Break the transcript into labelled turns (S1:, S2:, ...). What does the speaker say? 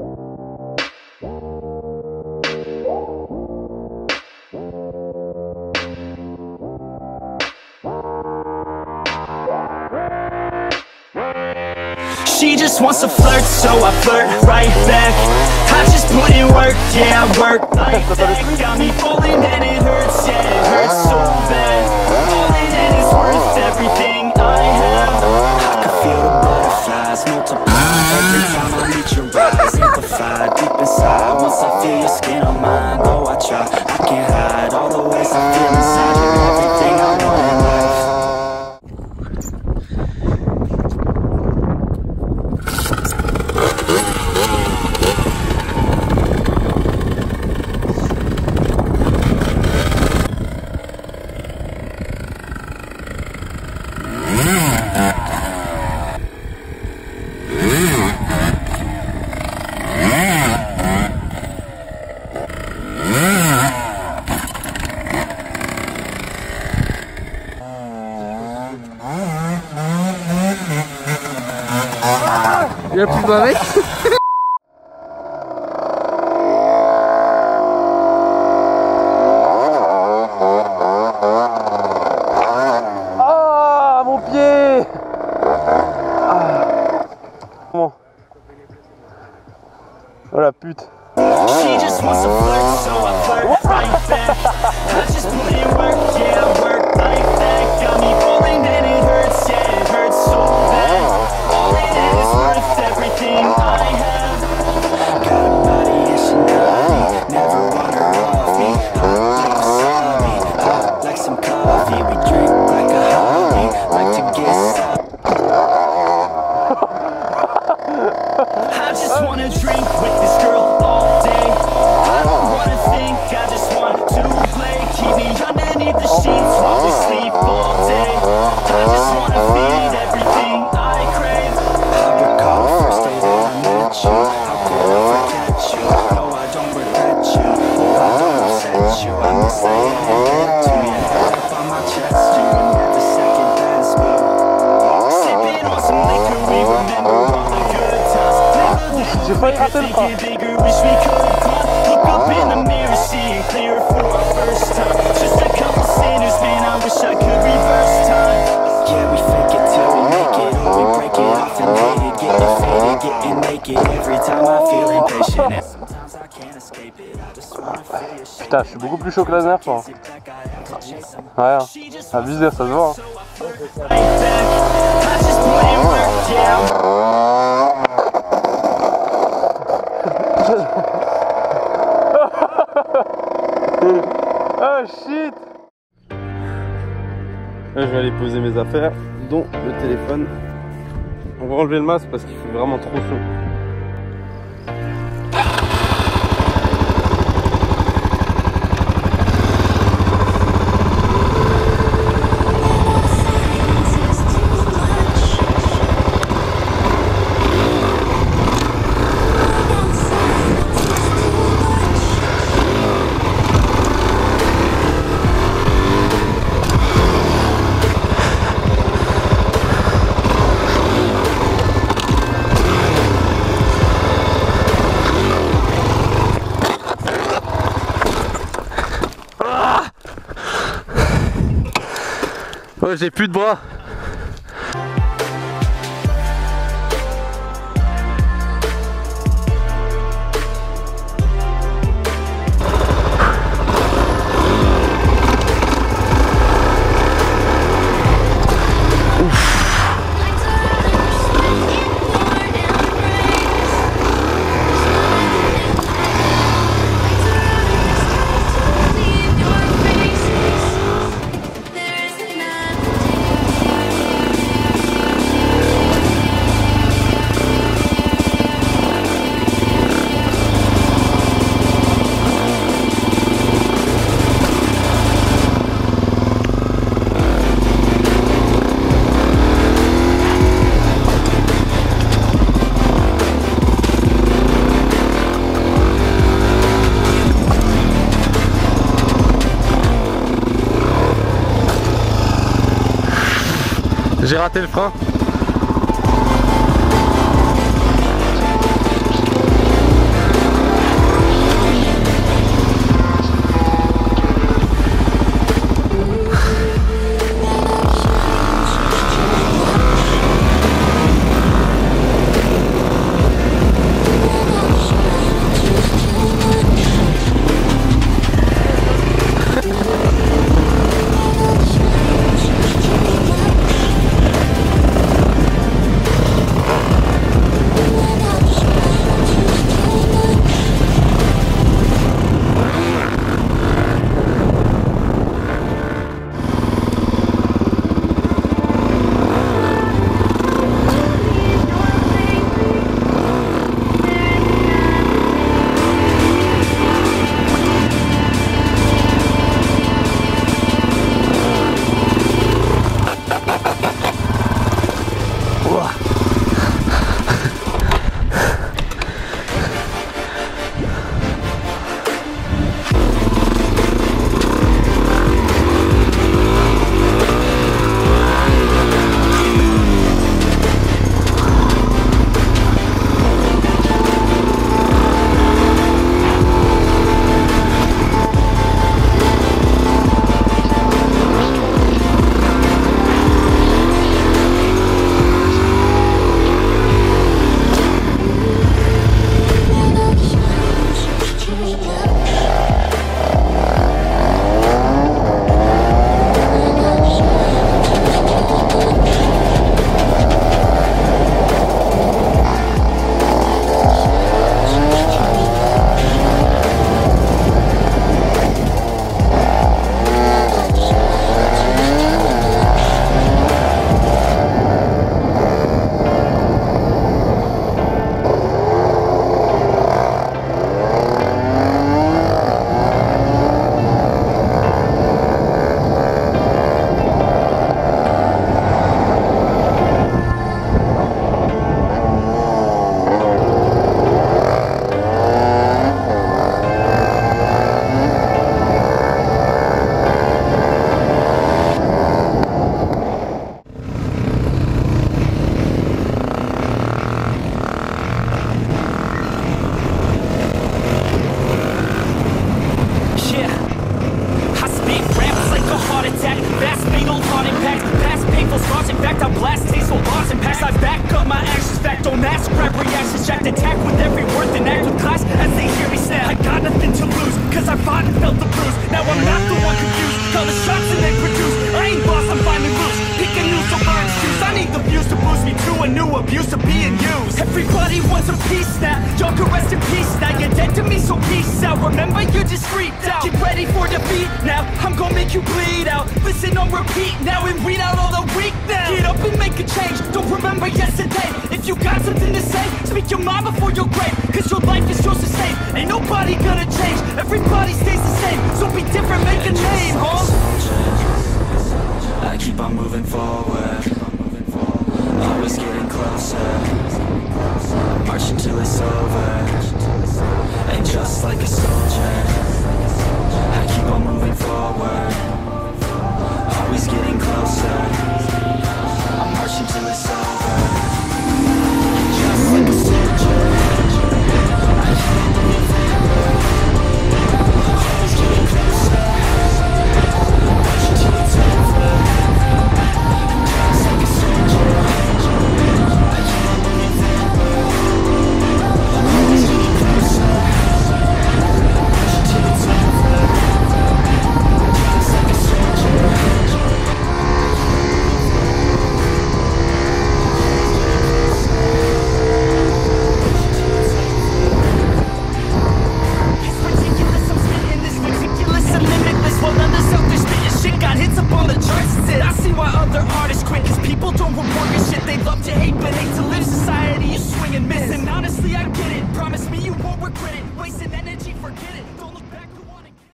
S1: She just wants to flirt, so I flirt right back. I just put in work, yeah, I work like that. Got me falling and it hurts, yeah, it hurts so bad. Falling and it's worth everything I have. I can feel the butterflies multiply every time I meet your eyes. Amplify deep inside, once I feel your skin on mine. Though I try, I can't hide all the ways I feel inside. You're everything I want in life.
S2: Il a plus de avec. Ah, mon pied. Bon. Oh la pute.
S1: She just wants to flirt, so I flirt right back. I just put in work, yeah, I work like that. Got me falling and it hurts, yeah, it hurts so bad. All in it is worth everything I have. Got a body and she got me, never want her off me. Hot like wasabi, hot like some coffee. We drink like a hobby, like to get some. I just wanna drink with this girl all day. I don't wanna think, I just want to play. Keep me underneath the sheets while we sleep all day. I just wanna feed everything I crave. I recall the first day that I met you. How could I forget you? No, I don't regret you. Oh, I don't upset you. I must say I had get to you. Head up on my chest, you were never second best, but sipping on some liquor, we remember all the good times.
S2: J'ai pas écrassé le frein.
S1: Look up in the mirror, seeing clear for our first time. Just a couple sinners, man, I wish I could reverse time. Yeah, we fake it till we make it, or we break it off and hate it. Getting faded, getting naked, every time I feel impatient. Sometimes I can't escape it, I just wanna feel your shit.
S2: Putain, je suis beaucoup plus chaud que la dernière fois. Ouais, abusé, ça se voit. Oh shit! Là, je vais aller poser mes affaires, dont le téléphone. On va enlever le masque parce qu'il fait vraiment trop chaud. Oh, j'ai plus de bras. J'ai raté le frein.
S1: rest in peace. Now you're dead to me, so peace out. Remember, you just freaked out. Get ready for defeat now. I'm gonna make you bleed out. Listen on repeat now and read out all the weak now. Get up and make a change. Don't remember yesterday. If you got something to say, speak your mind before your grave. Cause your life is yours to save. Ain't nobody gonna change. Everybody stays the same. So be different, make a name, huh?
S3: I keep on moving forward, always getting closer, marching till it's over, and just like a soldier, I keep on moving forward, always getting closer, I'm marching till it's over, and just like a soldier, I keep on moving forward, always getting closer, marching till it's over.
S1: I see why other artists quit, cause people don't report your shit. They love to hate, but hate to live. Society, you swing and miss. And honestly, I get it. Promise me you won't regret it. Wasting energy, forget it.